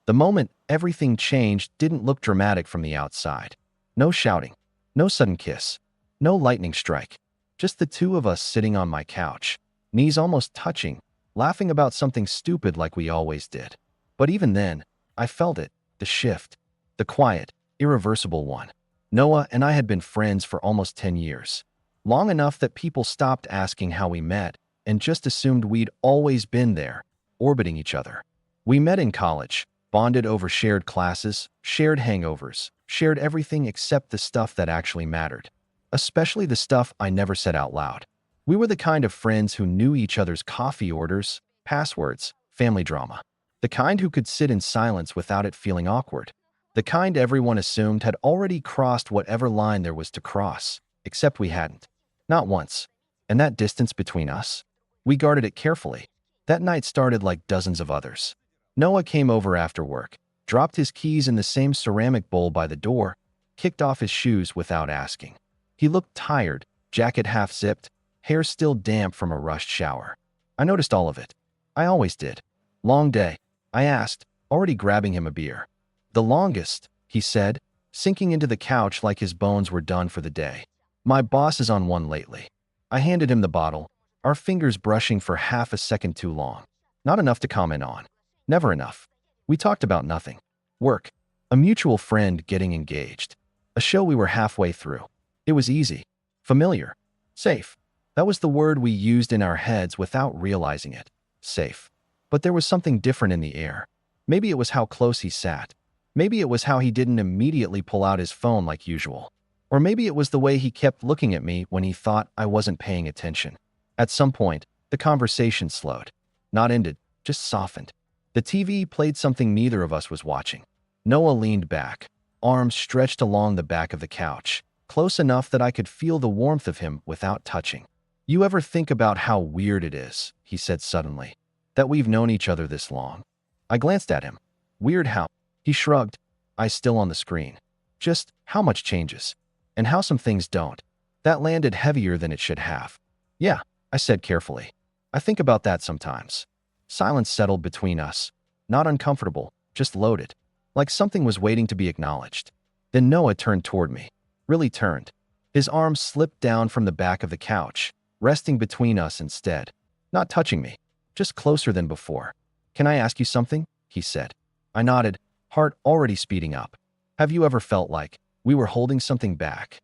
The moment everything changed didn't look dramatic from the outside. No shouting, no sudden kiss, no lightning strike. Just the two of us sitting on my couch, knees almost touching, laughing about something stupid like we always did. But even then, I felt it, the shift, the quiet, irreversible one. Noah and I had been friends for almost 10 years. Long enough that people stopped asking how we met and just assumed we'd always been there, orbiting each other. We met in college, bonded over shared classes, shared hangovers, shared everything except the stuff that actually mattered. Especially the stuff I never said out loud. We were the kind of friends who knew each other's coffee orders, passwords, family drama. The kind who could sit in silence without it feeling awkward. The kind everyone assumed had already crossed whatever line there was to cross, except we hadn't. Not once. And that distance between us? We guarded it carefully. That night started like dozens of others. Noah came over after work, dropped his keys in the same ceramic bowl by the door, kicked off his shoes without asking. He looked tired, jacket half-zipped, hair still damp from a rushed shower. I noticed all of it. I always did. Long day, I asked, already grabbing him a beer. The longest, he said, sinking into the couch like his bones were done for the day. My boss is on one lately. I handed him the bottle, our fingers brushing for half a second too long. Not enough to comment on. Never enough. We talked about nothing. Work. A mutual friend getting engaged. A show we were halfway through. It was easy. Familiar. Safe. That was the word we used in our heads without realizing it. Safe. But there was something different in the air. Maybe it was how close he sat. Maybe it was how he didn't immediately pull out his phone like usual. Or maybe it was the way he kept looking at me when he thought I wasn't paying attention. At some point, the conversation slowed. Not ended, just softened. The TV played something neither of us was watching. Noah leaned back, arms stretched along the back of the couch, close enough that I could feel the warmth of him without touching. "You ever think about how weird it is," he said suddenly, "that we've known each other this long?" I glanced at him. "Weird how?" He shrugged, eyes still on the screen. "Just how much changes, and how some things don't." That landed heavier than it should have. "Yeah," I said carefully. "I think about that sometimes." Silence settled between us. Not uncomfortable, just loaded. Like something was waiting to be acknowledged. Then Noah turned toward me. Really turned. His arms slipped down from the back of the couch, resting between us instead. Not touching me, just closer than before. "Can I ask you something?" he said. I nodded, heart already speeding up. "Have you ever felt like we were holding something back?"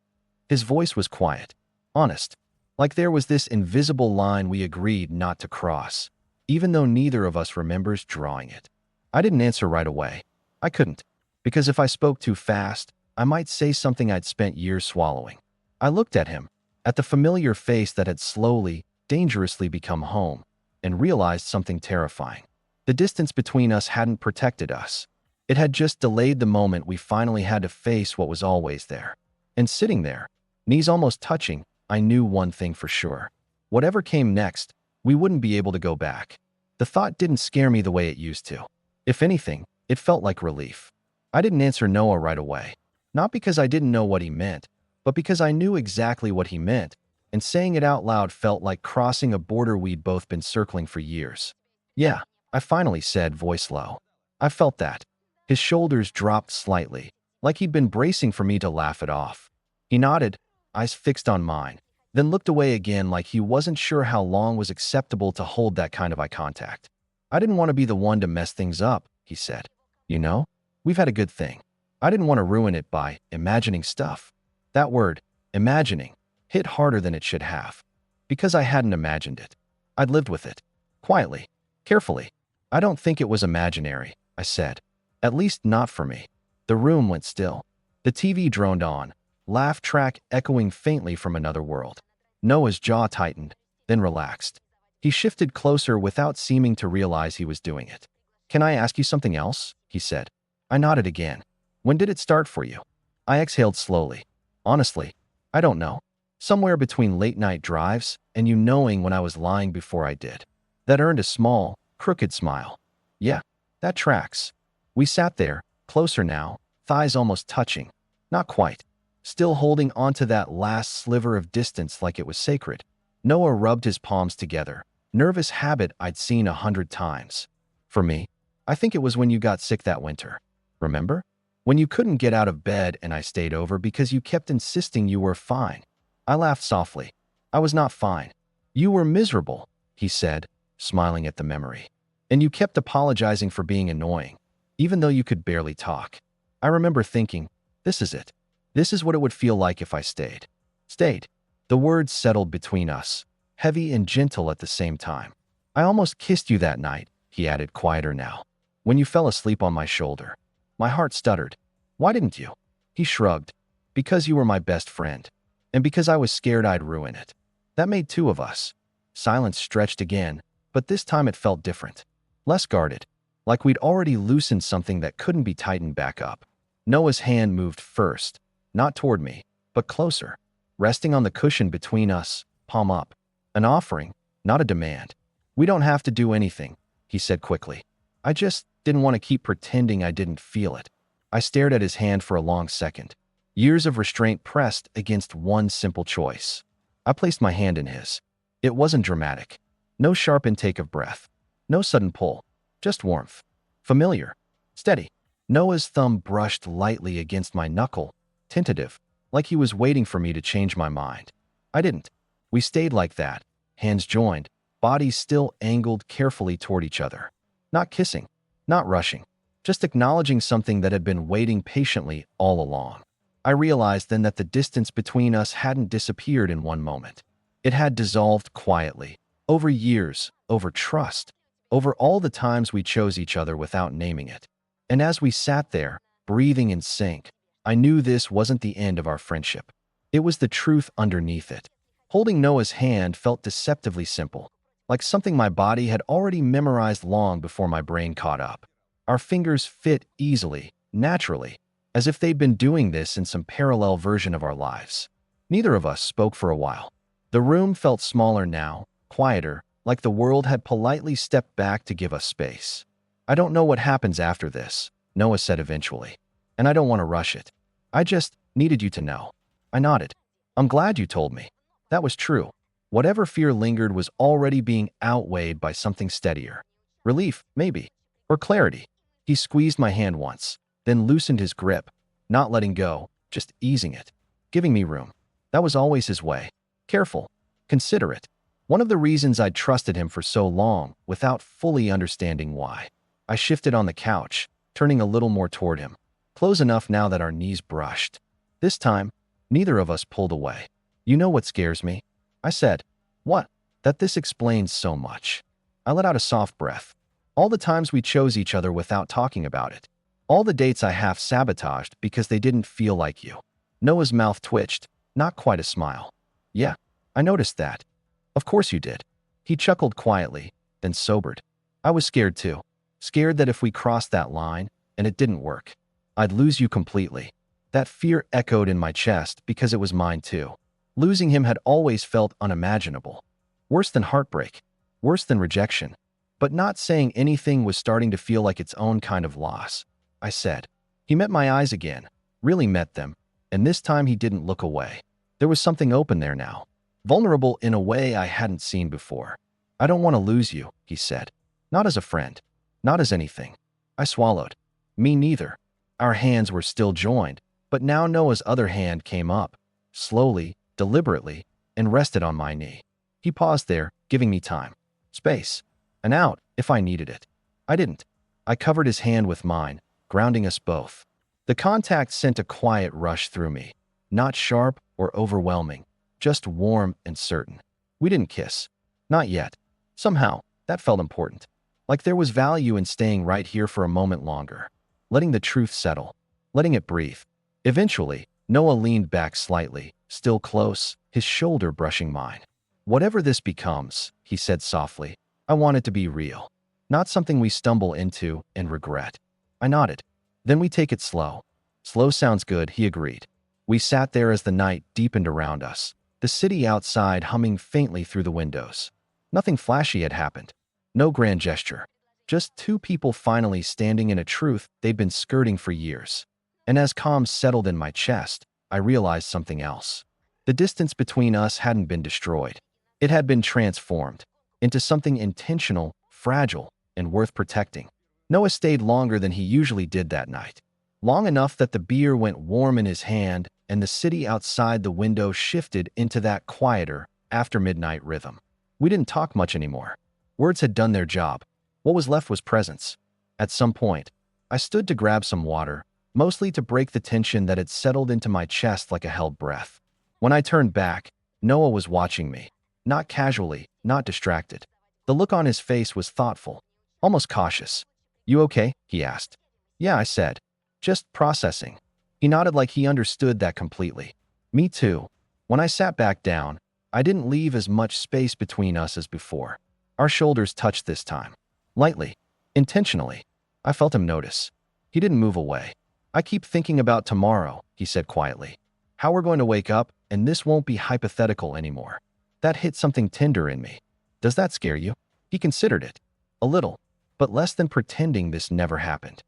His voice was quiet, honest. Like there was this invisible line we agreed not to cross, even though neither of us remembers drawing it. I didn't answer right away. I couldn't, because if I spoke too fast, I might say something I'd spent years swallowing. I looked at him, at the familiar face that had slowly, dangerously become home, and realized something terrifying. The distance between us hadn't protected us. It had just delayed the moment we finally had to face what was always there. And sitting there, knees almost touching, I knew one thing for sure. Whatever came next, we wouldn't be able to go back. The thought didn't scare me the way it used to. If anything, it felt like relief. I didn't answer Noah right away. Not because I didn't know what he meant, but because I knew exactly what he meant, and saying it out loud felt like crossing a border we'd both been circling for years. "Yeah," I finally said, voice low. "I felt that." His shoulders dropped slightly, like he'd been bracing for me to laugh it off. He nodded, eyes fixed on mine, then looked away again like he wasn't sure how long was acceptable to hold that kind of eye contact. "I didn't want to be the one to mess things up," he said. "You know, we've had a good thing. I didn't want to ruin it by imagining stuff." That word, imagining, hit harder than it should have. Because I hadn't imagined it. I'd lived with it. Quietly. Carefully. "I don't think it was imaginary," I said. "At least not for me." The room went still. The TV droned on, laugh track echoing faintly from another world. Noah's jaw tightened, then relaxed. He shifted closer without seeming to realize he was doing it. "Can I ask you something else?" he said. I nodded again. "When did it start for you?" I exhaled slowly. "Honestly, I don't know. Somewhere between late-night drives and you knowing when I was lying before I did." That earned a small, crooked smile. "Yeah, that tracks." We sat there, closer now, thighs almost touching. Not quite. Still holding onto that last sliver of distance like it was sacred. Noah rubbed his palms together, nervous habit I'd seen 100 times. "For me, I think it was when you got sick that winter. Remember? When you couldn't get out of bed and I stayed over because you kept insisting you were fine. I laughed softly. I was not fine. You were miserable, he said, smiling at the memory. And you kept apologizing for being annoying, even though you could barely talk. I remember thinking, this is it. This is what it would feel like if I stayed. Stayed. The words settled between us, heavy and gentle at the same time. I almost kissed you that night, he added, quieter now. When you fell asleep on my shoulder. My heart stuttered. Why didn't you? He shrugged. Because you were my best friend. And because I was scared I'd ruin it. That made two of us. Silence stretched again, but this time it felt different. Less guarded. Like we'd already loosened something that couldn't be tightened back up. Noah's hand moved first. Not toward me, but closer. Resting on the cushion between us, palm up. An offering, not a demand. We don't have to do anything, he said quickly. I just didn't want to keep pretending I didn't feel it. I stared at his hand for a long second. Years of restraint pressed against one simple choice. I placed my hand in his. It wasn't dramatic. No sharp intake of breath. No sudden pull. Just warmth. Familiar. Steady. Noah's thumb brushed lightly against my knuckle, tentative, like he was waiting for me to change my mind. I didn't. We stayed like that, hands joined, bodies still angled carefully toward each other. Not kissing, not rushing, just acknowledging something that had been waiting patiently all along. I realized then that the distance between us hadn't disappeared in one moment. It had dissolved quietly, over years, over trust, over all the times we chose each other without naming it. And as we sat there, breathing in sync, I knew this wasn't the end of our friendship. It was the truth underneath it. Holding Noah's hand felt deceptively simple, like something my body had already memorized long before my brain caught up. Our fingers fit easily, naturally, as if they'd been doing this in some parallel version of our lives. Neither of us spoke for a while. The room felt smaller now, quieter, like the world had politely stepped back to give us space. I don't know what happens after this, Noah said eventually, and I don't want to rush it. I just needed you to know. I nodded. I'm glad you told me. That was true. Whatever fear lingered was already being outweighed by something steadier. Relief, maybe. Or clarity. He squeezed my hand once, then loosened his grip, not letting go, just easing it, giving me room. That was always his way. Careful. Considerate. One of the reasons I'd trusted him for so long, without fully understanding why. I shifted on the couch, turning a little more toward him, close enough now that our knees brushed. This time, neither of us pulled away. You know what scares me? I said. What? That this explains so much. I let out a soft breath. All the times we chose each other without talking about it. All the dates I half-sabotaged because they didn't feel like you. Noah's mouth twitched, not quite a smile. Yeah, I noticed that. Of course you did. He chuckled quietly, then sobered. I was scared too. Scared that if we crossed that line, and it didn't work, I'd lose you completely. That fear echoed in my chest because it was mine too. Losing him had always felt unimaginable. Worse than heartbreak. Worse than rejection. But not saying anything was starting to feel like its own kind of loss. I said. He met my eyes again. Really met them. And this time he didn't look away. There was something open there now. Vulnerable in a way I hadn't seen before. I don't want to lose you, he said. Not as a friend. Not as anything. I swallowed. Me neither. Our hands were still joined, but now Noah's other hand came up, slowly, deliberately, and rested on my knee. He paused there, giving me time. Space. An out, if I needed it. I didn't. I covered his hand with mine, grounding us both. The contact sent a quiet rush through me. Not sharp or overwhelming, just warm and certain. We didn't kiss. Not yet. Somehow, that felt important. Like there was value in staying right here for a moment longer. Letting the truth settle. Letting it breathe. Eventually, Noah leaned back slightly, still close, his shoulder brushing mine. Whatever this becomes, he said softly, I want it to be real. Not something we stumble into and regret. I nodded. Then we take it slow. Slow sounds good, he agreed. We sat there as the night deepened around us, the city outside humming faintly through the windows. Nothing flashy had happened. No grand gesture. Just two people finally standing in a truth they'd been skirting for years. And as calm settled in my chest, I realized something else. The distance between us hadn't been destroyed. It had been transformed into something intentional, fragile, and worth protecting. Noah stayed longer than he usually did that night. Long enough that the beer went warm in his hand and the city outside the window shifted into that quieter, after-midnight rhythm. We didn't talk much anymore. Words had done their job. What was left was presence. At some point, I stood to grab some water, mostly to break the tension that had settled into my chest like a held breath. When I turned back, Noah was watching me. Not casually, not distracted. The look on his face was thoughtful, almost cautious. "You okay?" he asked. "Yeah," I said. "Just processing." He nodded like he understood that completely. Me too. When I sat back down, I didn't leave as much space between us as before. Our shoulders touched this time. Lightly. Intentionally. I felt him notice. He didn't move away. "I keep thinking about tomorrow," he said quietly. "How we're going to wake up, and this won't be hypothetical anymore." That hit something tender in me. "Does that scare you?" He considered it. "A little, but less than pretending this never happened."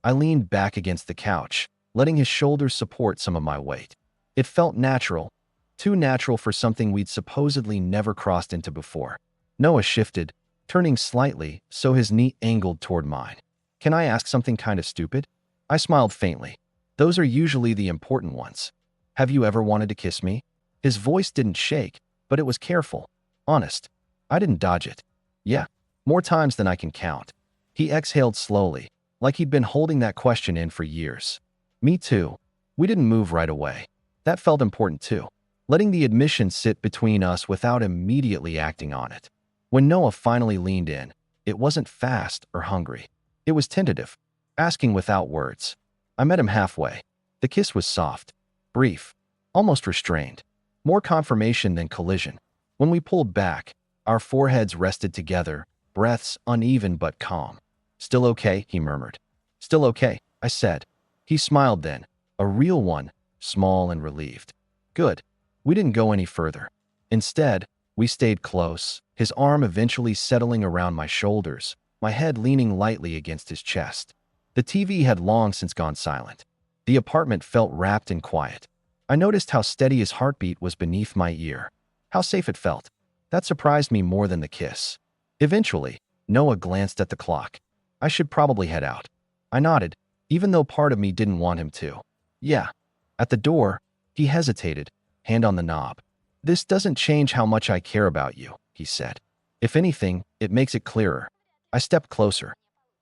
I leaned back against the couch, letting his shoulders support some of my weight. It felt natural, too natural for something we'd supposedly never crossed into before. Noah shifted, turning slightly so his knee angled toward mine. "Can I ask something kind of stupid?" I smiled faintly. "Those are usually the important ones. Have you ever wanted to kiss me?" His voice didn't shake, but it was careful, honest. I didn't dodge it. "Yeah, more times than I can count." He exhaled slowly, like he'd been holding that question in for years. Me too. We didn't move right away. That felt important too. Letting the admission sit between us without immediately acting on it. When Noah finally leaned in, it wasn't fast or hungry. It was tentative, asking without words. I met him halfway. The kiss was soft, brief, almost restrained. More confirmation than collision. When we pulled back, our foreheads rested together, breaths uneven but calm. "Still okay?" he murmured. "Still okay," I said. He smiled then, a real one, small and relieved. "Good." We didn't go any further. Instead, we stayed close, his arm eventually settling around my shoulders, my head leaning lightly against his chest. The TV had long since gone silent. The apartment felt wrapped in quiet. I noticed how steady his heartbeat was beneath my ear, how safe it felt. That surprised me more than the kiss. Eventually, Noah glanced at the clock. "I should probably head out." I nodded, even though part of me didn't want him to. "Yeah." At the door, he hesitated, hand on the knob. "This doesn't change how much I care about you," he said. "If anything, it makes it clearer." I stepped closer,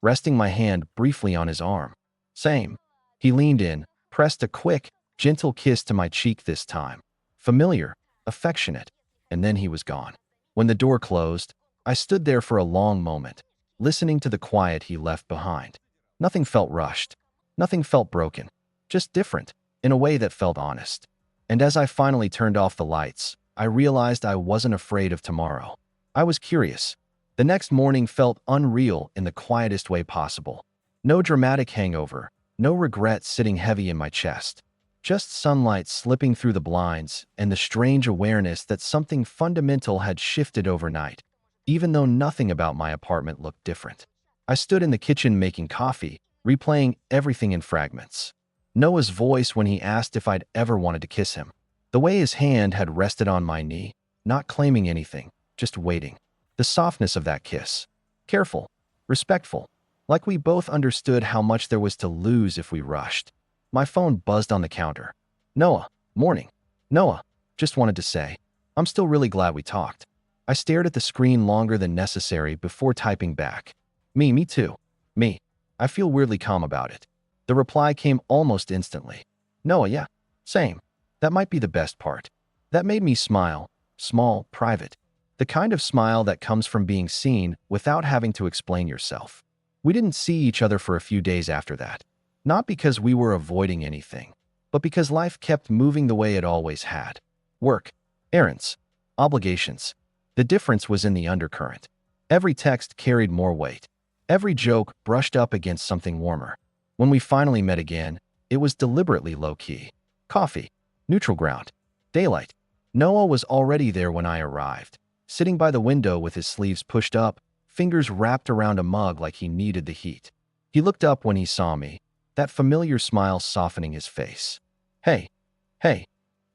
resting my hand briefly on his arm. "Same." He leaned in, pressed a quick, gentle kiss to my cheek this time. Familiar, affectionate, and then he was gone. When the door closed, I stood there for a long moment, listening to the quiet he left behind. Nothing felt rushed. Nothing felt broken. Just different, in a way that felt honest. And as I finally turned off the lights, I realized I wasn't afraid of tomorrow. I was curious. The next morning felt unreal in the quietest way possible. No dramatic hangover, no regret sitting heavy in my chest. Just sunlight slipping through the blinds and the strange awareness that something fundamental had shifted overnight, even though nothing about my apartment looked different. I stood in the kitchen making coffee, replaying everything in fragments. Noah's voice when he asked if I'd ever wanted to kiss him. The way his hand had rested on my knee, not claiming anything, just waiting. The softness of that kiss. Careful, respectful, like we both understood how much there was to lose if we rushed. My phone buzzed on the counter. "Noah, morning." "Noah, just wanted to say, I'm still really glad we talked." I stared at the screen longer than necessary before typing back. Me too. Me. I feel weirdly calm about it." The reply came almost instantly. "Noah, yeah, same." That might be the best part. That made me smile, small, private. The kind of smile that comes from being seen without having to explain yourself. We didn't see each other for a few days after that. Not because we were avoiding anything, but because life kept moving the way it always had. Work, errands, obligations. The difference was in the undercurrent. Every text carried more weight. Every joke brushed up against something warmer. When we finally met again, it was deliberately low-key. Coffee, neutral ground, daylight. Noah was already there when I arrived, sitting by the window with his sleeves pushed up, fingers wrapped around a mug like he needed the heat. He looked up when he saw me, that familiar smile softening his face. Hey.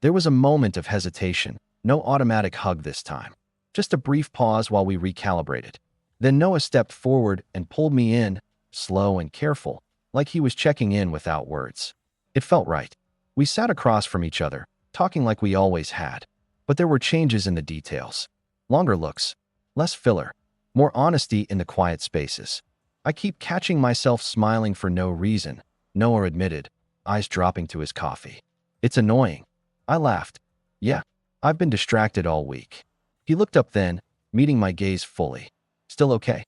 There was a moment of hesitation, no automatic hug this time. Just a brief pause while we recalibrated. Then Noah stepped forward and pulled me in, slow and careful, like he was checking in without words. It felt right. We sat across from each other, talking like we always had. But there were changes in the details. Longer looks, less filler, more honesty in the quiet spaces. I keep catching myself smiling for no reason, Noah admitted, eyes dropping to his coffee. It's annoying. I laughed. Yeah, I've been distracted all week. He looked up then, meeting my gaze fully. Still okay?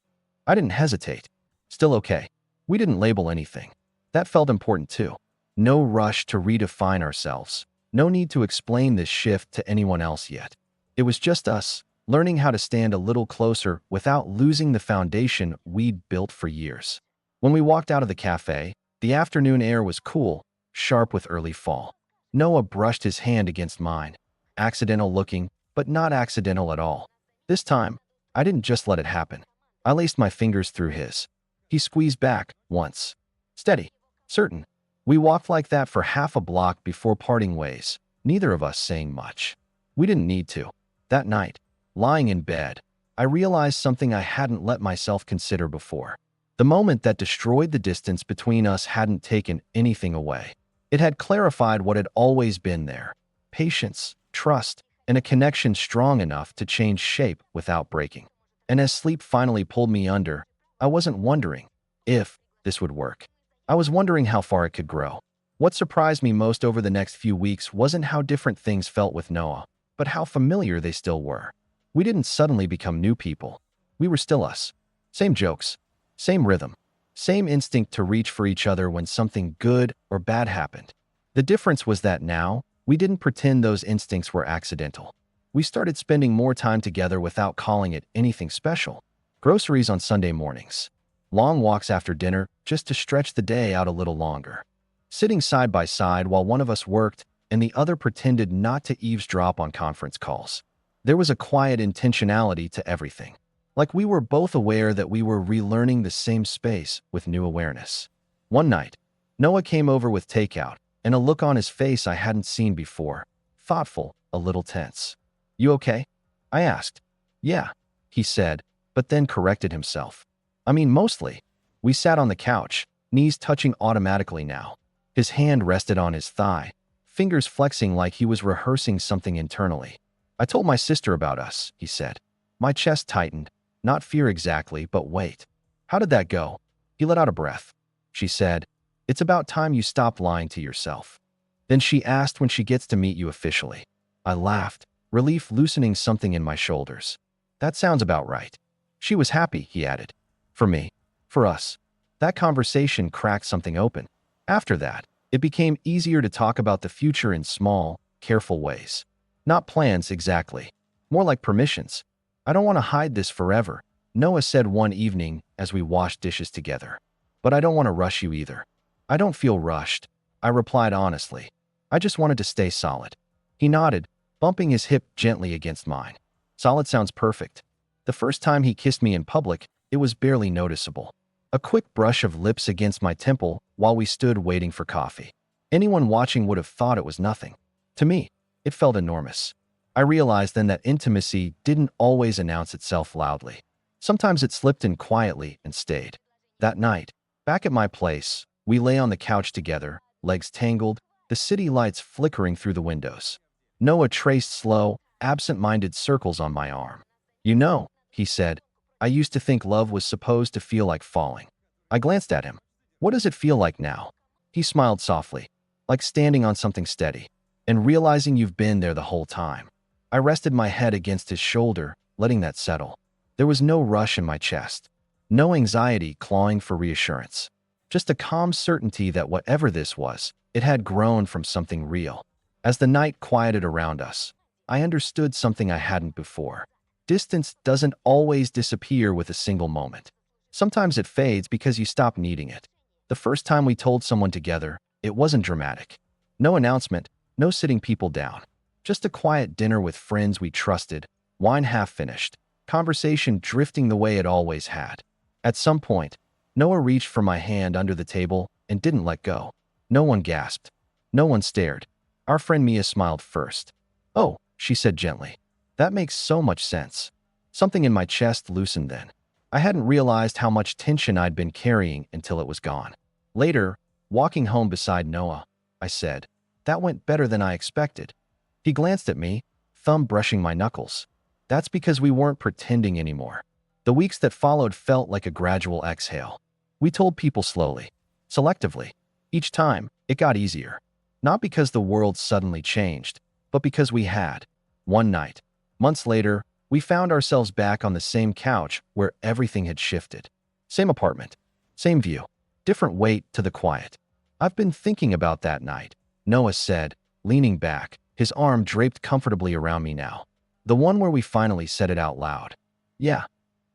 I didn't hesitate. Still okay. We didn't label anything. That felt important too. No rush to redefine ourselves. No need to explain this shift to anyone else yet. It was just us, learning how to stand a little closer without losing the foundation we'd built for years. When we walked out of the cafe, the afternoon air was cool, sharp with early fall. Noah brushed his hand against mine. Accidental looking, but not accidental at all. This time, I didn't just let it happen. I laced my fingers through his. He squeezed back, once. Steady. Certain. We walked like that for half a block before parting ways, neither of us saying much. We didn't need to. That night, lying in bed, I realized something I hadn't let myself consider before. The moment that destroyed the distance between us hadn't taken anything away. It had clarified what had always been there. Patience, trust, and a connection strong enough to change shape without breaking. And as sleep finally pulled me under, I wasn't wondering if this would work. I was wondering how far it could grow. What surprised me most over the next few weeks wasn't how different things felt with Noah, but how familiar they still were. We didn't suddenly become new people. We were still us. Same jokes, same rhythm, same instinct to reach for each other when something good or bad happened. The difference was that now, we didn't pretend those instincts were accidental. We started spending more time together without calling it anything special. Groceries on Sunday mornings. Long walks after dinner just to stretch the day out a little longer. Sitting side by side while one of us worked and the other pretended not to eavesdrop on conference calls. There was a quiet intentionality to everything. Like we were both aware that we were relearning the same space with new awareness. One night, Noah came over with takeout and a look on his face I hadn't seen before. Thoughtful, a little tense. You okay? I asked. Yeah, he said, but then corrected himself. I mean, mostly. We sat on the couch, knees touching automatically now. His hand rested on his thigh, fingers flexing like he was rehearsing something internally. I told my sister about us, he said. My chest tightened, not fear exactly, but wait. How did that go? He let out a breath. She said, it's about time you stopped lying to yourself. Then she asked when she gets to meet you officially. I laughed, relief loosening something in my shoulders. That sounds about right. She was happy, he added. For me. For us. That conversation cracked something open. After that, it became easier to talk about the future in small, careful ways. Not plans exactly. More like permissions. I don't want to hide this forever, Noah said one evening as we washed dishes together. But I don't want to rush you either. I don't feel rushed, I replied honestly. I just wanted to stay solid. He nodded, bumping his hip gently against mine. Solid sounds perfect. The first time he kissed me in public, it was barely noticeable. A quick brush of lips against my temple while we stood waiting for coffee. Anyone watching would have thought it was nothing. To me, it felt enormous. I realized then that intimacy didn't always announce itself loudly. Sometimes it slipped in quietly and stayed. That night, back at my place, we lay on the couch together, legs tangled, the city lights flickering through the windows. Noah traced slow, absent-minded circles on my arm. You know, he said, I used to think love was supposed to feel like falling. I glanced at him. What does it feel like now? He smiled softly, like standing on something steady, and realizing you've been there the whole time. I rested my head against his shoulder, letting that settle. There was no rush in my chest, no anxiety clawing for reassurance. Just a calm certainty that whatever this was, it had grown from something real. As the night quieted around us, I understood something I hadn't before. Distance doesn't always disappear with a single moment. Sometimes it fades because you stop needing it. The first time we told someone together, it wasn't dramatic. No announcement, no sitting people down. Just a quiet dinner with friends we trusted, wine half finished, conversation drifting the way it always had. At some point, Noah reached for my hand under the table and didn't let go. No one gasped. No one stared. Our friend Mia smiled first. Oh, she said gently. That makes so much sense. Something in my chest loosened then. I hadn't realized how much tension I'd been carrying until it was gone. Later, walking home beside Noah, I said, "That went better than I expected." He glanced at me, thumb brushing my knuckles. "That's because we weren't pretending anymore." The weeks that followed felt like a gradual exhale. We told people slowly, selectively. Each time, it got easier. Not because the world suddenly changed, but because we had. One night, months later, we found ourselves back on the same couch where everything had shifted. Same apartment, same view, different weight to the quiet. "I've been thinking about that night," Noah said, leaning back, his arm draped comfortably around me now. "The one where we finally said it out loud." "Yeah.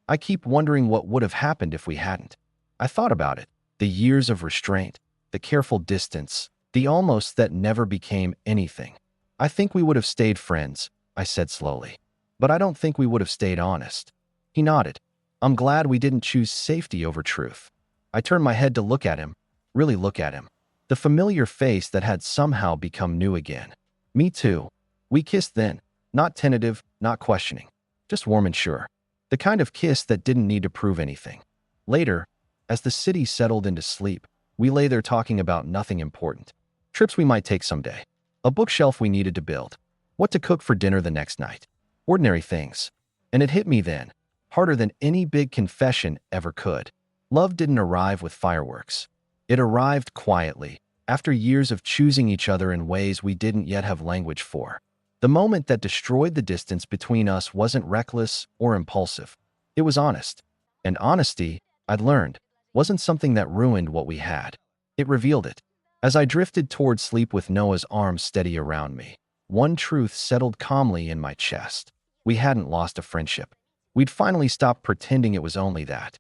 I keep wondering what would have happened if we hadn't." I thought about it. The years of restraint, the careful distance, the almost that never became anything. "I think we would have stayed friends," I said slowly. "But I don't think we would have stayed honest." He nodded. "I'm glad we didn't choose safety over truth." I turned my head to look at him, really look at him. The familiar face that had somehow become new again. Me too. We kissed then, not tentative, not questioning, just warm and sure. The kind of kiss that didn't need to prove anything. Later, as the city settled into sleep, we lay there talking about nothing important. Trips we might take someday. A bookshelf we needed to build. What to cook for dinner the next night. Ordinary things. And it hit me then, harder than any big confession ever could. Love didn't arrive with fireworks. It arrived quietly, after years of choosing each other in ways we didn't yet have language for. The moment that destroyed the distance between us wasn't reckless or impulsive. It was honest. And honesty, I'd learned, wasn't something that ruined what we had. It revealed it. As I drifted toward sleep with Noah's arms steady around me, one truth settled calmly in my chest. We hadn't lost a friendship. We'd finally stopped pretending it was only that.